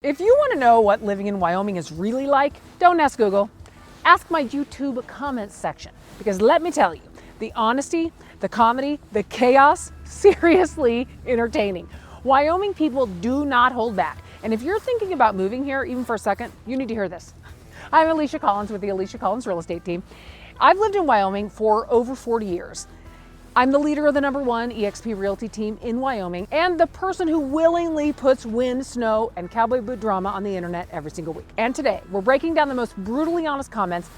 If you want to know what living in Wyoming is really like, don't ask Google. Ask my YouTube comments section, because let me tell you, the honesty, the comedy, the chaos, seriously entertaining. Wyoming people do not hold back. And if you're thinking about moving here, even for a second, you need to hear this. I'm Alisha Collins with the Alisha Collins Real Estate Team. I've lived in Wyoming for over 40 years. I'm the leader of the #1 eXp Realty team in Wyoming and the person who willingly puts wind, snow, and cowboy boot drama on the internet every single week. And today, we're breaking down the most brutally honest comments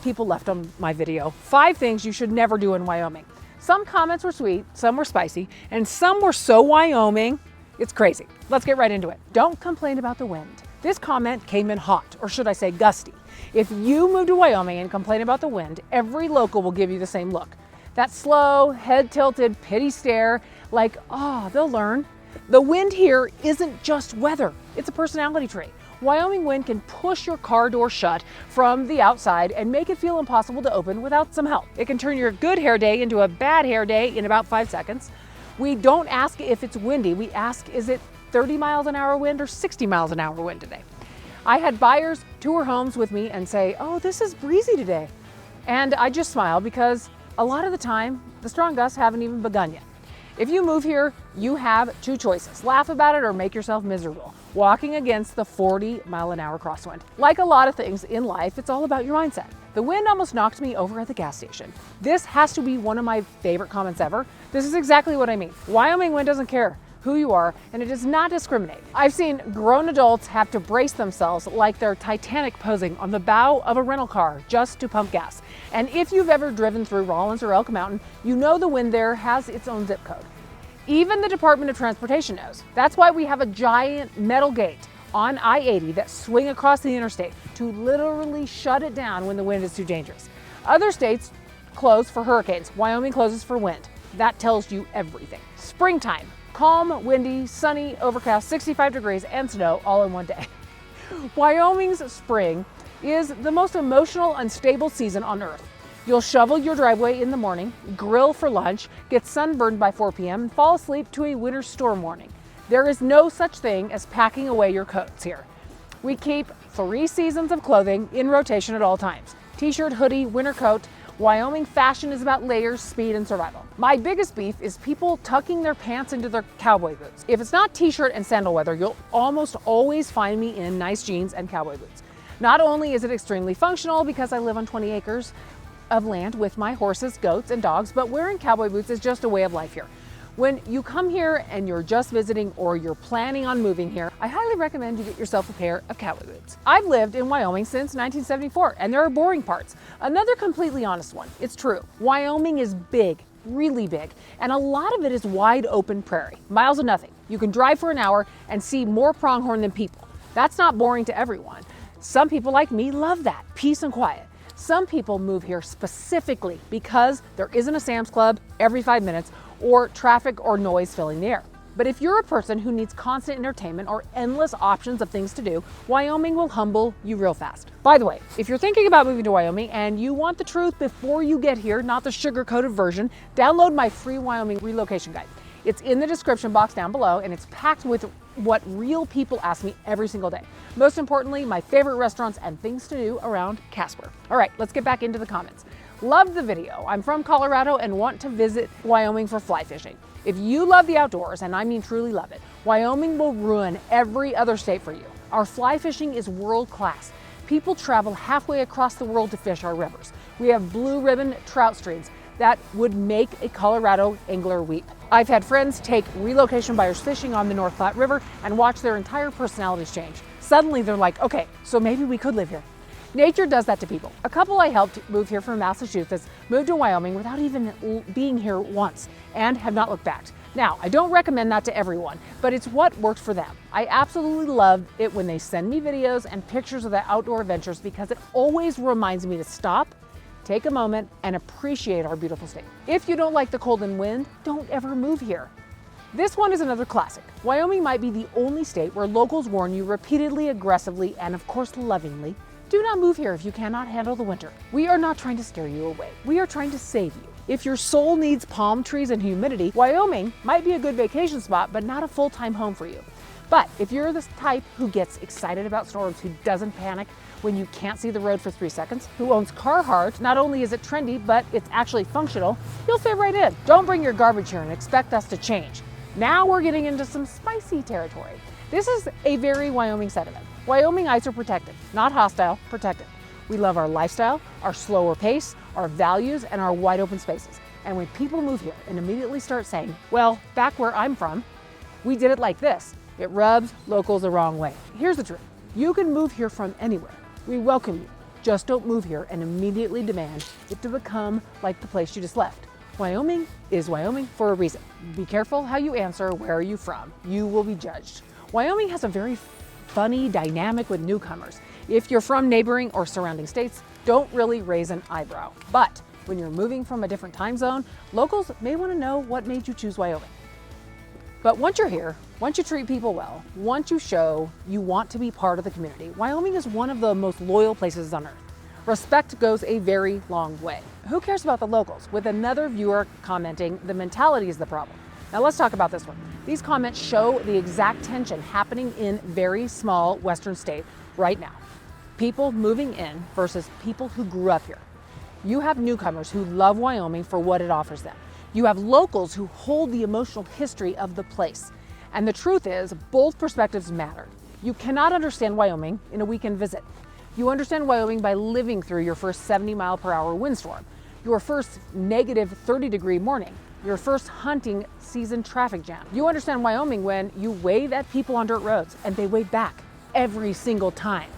people left on my video. 5 things you should never do in Wyoming. Some comments were sweet, some were spicy, and some were so Wyoming, it's crazy. Let's get right into it. Don't complain about the wind. This comment came in hot, or should I say gusty. If you move to Wyoming and complain about the wind, every local will give you the same look. That slow, head-tilted, pity stare, like, oh, they'll learn. The wind here isn't just weather, it's a personality trait. Wyoming wind can push your car door shut from the outside and make it feel impossible to open without some help. It can turn your good hair day into a bad hair day in about 5 seconds. We don't ask if it's windy, we ask, is it 30 miles an hour wind or 60 miles an hour wind today? I had buyers tour homes with me and say, oh, this is breezy today. And I just smile because a lot of the time, the strong gusts haven't even begun yet. If you move here, you have 2 choices. Laugh about it or make yourself miserable, walking against the 40-mile-an-hour crosswind. Like a lot of things in life, it's all about your mindset. The wind almost knocked me over at the gas station. This has to be one of my favorite comments ever. This is exactly what I mean. Wyoming wind doesn't care who you are, and it does not discriminate. I've seen grown adults have to brace themselves like they're Titanic posing on the bow of a rental car just to pump gas. And if you've ever driven through Rollins or Elk Mountain, you know the wind there has its own zip code. Even the Department of Transportation knows. That's why we have a giant metal gate on I-80 that swing across the interstate to literally shut it down when the wind is too dangerous. Other states close for hurricanes. Wyoming closes for wind. That tells you everything. Springtime. Calm, windy, sunny, overcast, 65 degrees, and snow all in one day. Wyoming's spring is the most emotional, unstable season on earth. You'll shovel your driveway in the morning, grill for lunch, get sunburned by 4 p.m., and fall asleep to a winter storm warning. There is no such thing as packing away your coats here. We keep 3 seasons of clothing in rotation at all times. T-shirt, hoodie, winter coat. Wyoming fashion is about layers, speed, and survival. My biggest beef is people tucking their pants into their cowboy boots. If it's not t-shirt and sandal weather, you'll almost always find me in nice jeans and cowboy boots. Not only is it extremely functional because I live on 20 acres of land with my horses, goats, and dogs, but wearing cowboy boots is just a way of life here. When you come here and you're just visiting or you're planning on moving here, I highly recommend you get yourself a pair of cowboy boots. I've lived in Wyoming since 1974, and there are boring parts. Another completely honest one, it's true. Wyoming is big, really big, and a lot of it is wide open prairie, miles of nothing. You can drive for an hour and see more pronghorn than people. That's not boring to everyone. Some people like me love that, peace and quiet. Some people move here specifically because there isn't a Sam's Club every 5 minutes or traffic or noise filling the air. But if you're a person who needs constant entertainment or endless options of things to do, Wyoming will humble you real fast. By the way, if you're thinking about moving to Wyoming and you want the truth before you get here, not the sugar-coated version, download my free Wyoming relocation guide. It's in the description box down below, and it's packed with what real people ask me every single day. Most importantly, my favorite restaurants and things to do around Casper. All right, let's get back into the comments. Loved the video. I'm from Colorado and want to visit Wyoming for fly fishing. If you love the outdoors, and I mean truly love it, Wyoming will ruin every other state for you. Our fly fishing is world class. People travel halfway across the world to fish our rivers. We have blue ribbon trout streams that would make a Colorado angler weep. I've had friends take relocation buyers fishing on the North Platte River and watch their entire personalities change. Suddenly they're like, okay, so maybe we could live here. Nature does that to people. A couple I helped move here from Massachusetts moved to Wyoming without even being here once and have not looked back. Now, I don't recommend that to everyone, but it's what worked for them. I absolutely love it when they send me videos and pictures of their outdoor adventures because it always reminds me to stop, take a moment, and appreciate our beautiful state. If you don't like the cold and wind, don't ever move here. This one is another classic. Wyoming might be the only state where locals warn you repeatedly, aggressively, and of course lovingly, do not move here if you cannot handle the winter. We are not trying to scare you away. We are trying to save you. If your soul needs palm trees and humidity, Wyoming might be a good vacation spot, but not a full-time home for you. But if you're the type who gets excited about storms, who doesn't panic when you can't see the road for 3 seconds, who owns Carhartt, not only is it trendy, but it's actually functional, you'll fit right in. Don't bring your garbage here and expect us to change. Now we're getting into some spicy territory. This is a very Wyoming sentiment. Wyomingites are protected, not hostile, protected. We love our lifestyle, our slower pace, our values, and our wide open spaces. And when people move here and immediately start saying, well, back where I'm from, we did it like this, it rubs locals the wrong way. Here's the truth. You can move here from anywhere. We welcome you. Just don't move here and immediately demand it to become like the place you just left. Wyoming is Wyoming for a reason. Be careful how you answer, where are you from? You will be judged. Wyoming has a very funny dynamic with newcomers. If you're from neighboring or surrounding states, don't really raise an eyebrow. But when you're moving from a different time zone, locals may want to know what made you choose Wyoming. But once you're here, once you treat people well, once you show you want to be part of the community, Wyoming is one of the most loyal places on earth. Respect goes a very long way. Who cares about the locals? With another viewer commenting, the mentality is the problem. Now let's talk about this one. These comments show the exact tension happening in very small Western state right now. People moving in versus people who grew up here. You have newcomers who love Wyoming for what it offers them. You have locals who hold the emotional history of the place. And the truth is, both perspectives matter. You cannot understand Wyoming in a weekend visit. You understand Wyoming by living through your first 70-mile-per-hour windstorm, your first negative 30-degree morning, your first hunting season traffic jam. You understand Wyoming when you wave at people on dirt roads and they wave back every single time.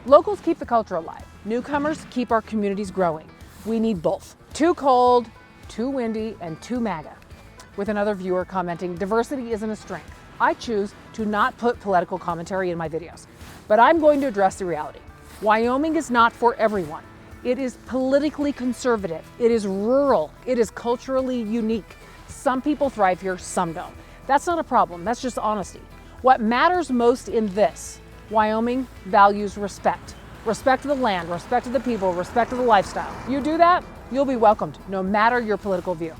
Locals keep the culture alive. Newcomers keep our communities growing. We need both. Too cold, too windy, and too MAGA. With another viewer commenting, diversity isn't a strength. I choose to not put political commentary in my videos, but I'm going to address the reality. Wyoming is not for everyone. It is politically conservative. It is rural. It is culturally unique. Some people thrive here, some don't. That's not a problem. That's just honesty. What matters most in this, Wyoming values respect. Respect to the land, respect to the people, respect to the lifestyle. You do that, you'll be welcomed, no matter your political view.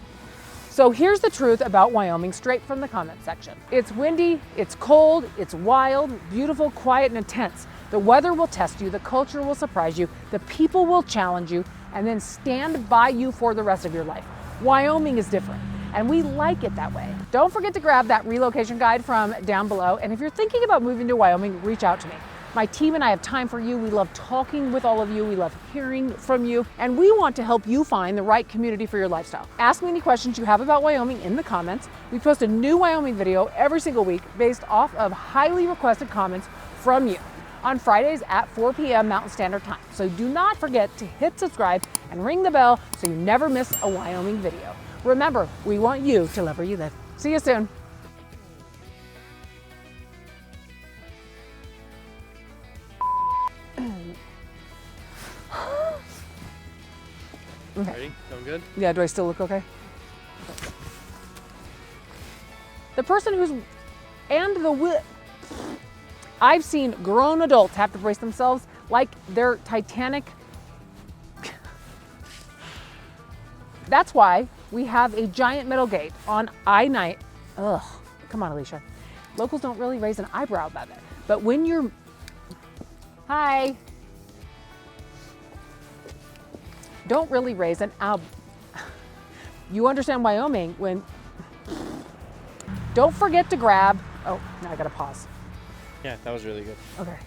So here's the truth about Wyoming straight from the comment section. It's windy, it's cold, it's wild, beautiful, quiet, and intense. The weather will test you, the culture will surprise you, the people will challenge you, and then stand by you for the rest of your life. Wyoming is different, and we like it that way. Don't forget to grab that relocation guide from down below, and if you're thinking about moving to Wyoming, reach out to me. My team and I have time for you. We love talking with all of you. We love hearing from you, and we want to help you find the right community for your lifestyle. Ask me any questions you have about Wyoming in the comments. We post a new Wyoming video every single week based off of highly requested comments from you on Fridays at 4 p.m. Mountain Standard Time. So do not forget to hit subscribe and ring the bell so you never miss a Wyoming video. Remember, we want you to love where you live. See you soon. Okay. Ready? Going good? Yeah, do I still look okay? The person who's, I've seen grown adults have to brace themselves like they're Titanic. That's why we have a giant metal gate on I-9. Ugh, come on, Alisha. Locals don't really raise an eyebrow about it. But when you're, hi. Don't really raise an You understand Wyoming when, don't forget to grab, oh, now I gotta pause. Yeah, that was really good. Okay.